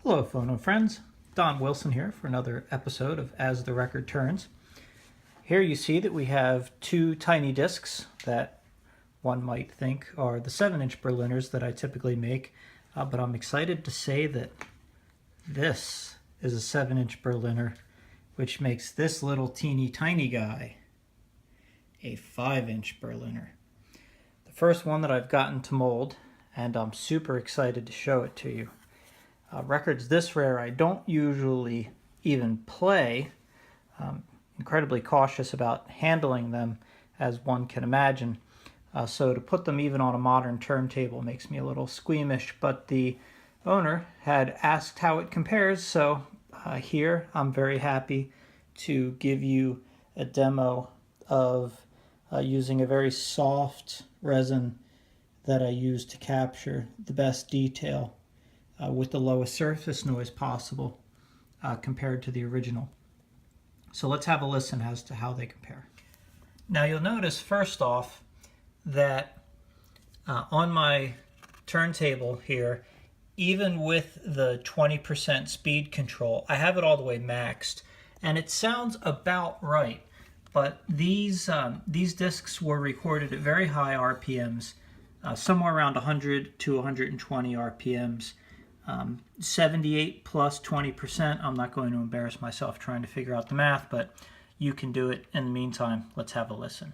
Hello, phono friends. Don Wilson here for another episode of As the Record Turns. Here you see that we have two tiny discs that one might think are the 7-inch Berliners that I typically make, but I'm excited to say that this is a 7-inch Berliner, which makes this little teeny tiny guy a 5-inch Berliner. The first one that I've gotten to mold, and I'm super excited to show it to you. Records this rare I don't usually even play. Incredibly cautious about handling them, as one can imagine. So to put them even on a modern turntable makes me a little squeamish, but the owner had asked how it compares, so here I'm very happy to give you a demo of using a very soft resin that I use to capture the best detail with the lowest surface noise possible compared to the original. So let's have a listen as to how they compare. Now you'll notice first off that on my turntable here, even with the 20% speed control, I have it all the way maxed, and it sounds about right. But these discs were recorded at very high RPMs, somewhere around 100 to 120 RPMs. 78 plus 20%. I'm not going to embarrass myself trying to figure out the math, but you can do it. In the meantime, let's have a listen.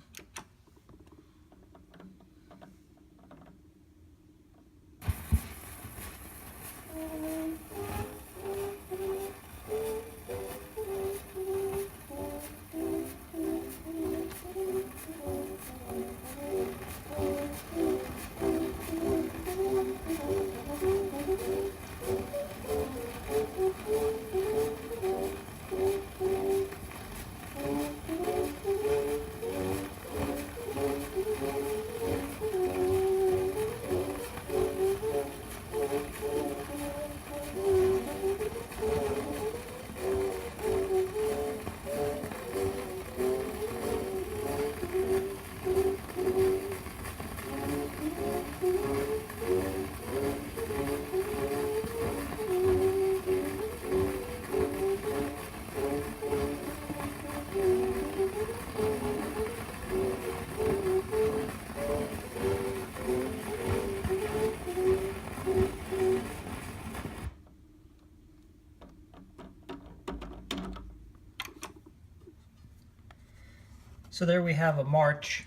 So there we have a march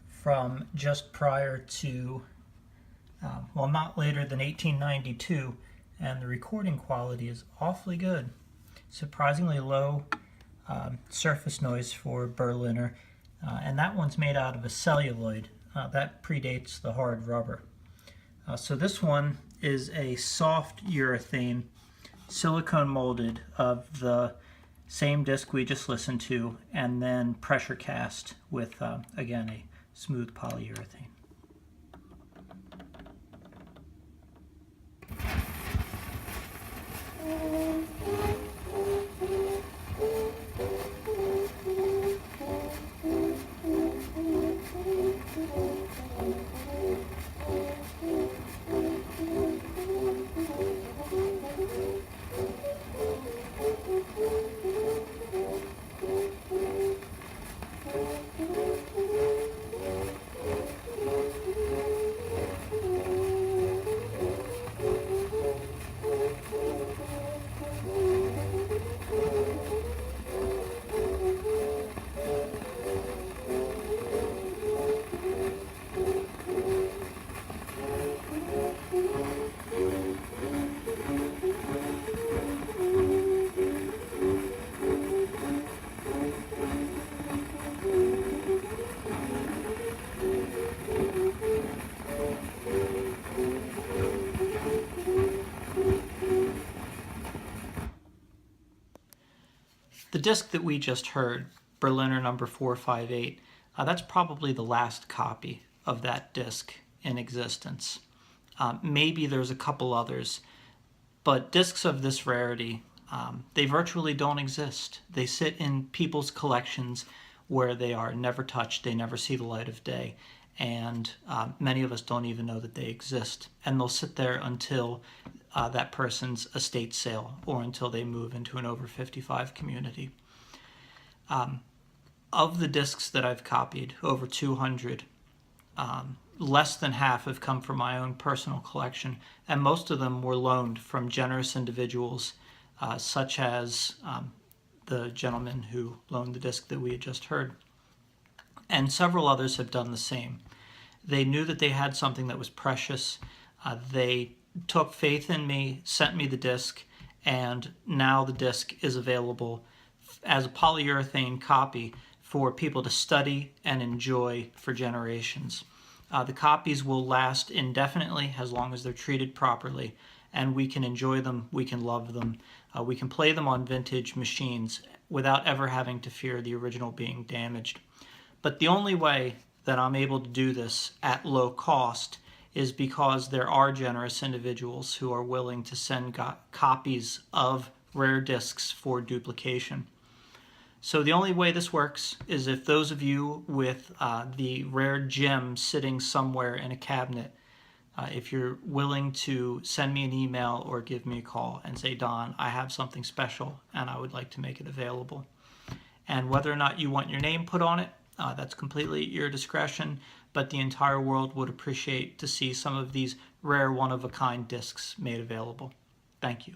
from just prior to, well, not later than 1892, and the recording quality is awfully good. Surprisingly low surface noise for Berliner, and that one's made out of a celluloid. That predates the hard rubber. So this one is a soft urethane, silicone molded of the same disc we just listened to, and then pressure cast with, again, a smooth polyurethane. The disc that we just heard, Berliner number 458, that's probably the last copy of that disc in existence. Maybe there's a couple others, but discs of this rarity, they virtually don't exist. They sit in people's collections where they are never touched, they never see the light of day, and many of us don't even know that they exist. And they'll sit there until that person's estate sale or until they move into an over 55 community. Of the discs that I've copied, over 200, less than half have come from my own personal collection, and most of them were loaned from generous individuals, such as the gentleman who loaned the disc that we had just heard. And several others have done the same. They knew that they had something that was precious. They took faith in me, sent me the disc, and now the disc is available as a polyurethane copy for people to study and enjoy for generations. The copies will last indefinitely as long as they're treated properly, and we can enjoy them, we can love them, we can play them on vintage machines without ever having to fear the original being damaged. But the only way that I'm able to do this at low cost is because there are generous individuals who are willing to send copies of rare discs for duplication. So the only way this works is if those of you with the rare gem sitting somewhere in a cabinet, if you're willing to send me an email or give me a call and say, Don, I have something special and I would like to make it available. And whether or not you want your name put on it, that's completely at your discretion, but the entire world would appreciate to see some of these rare one-of-a-kind discs made available. Thank you.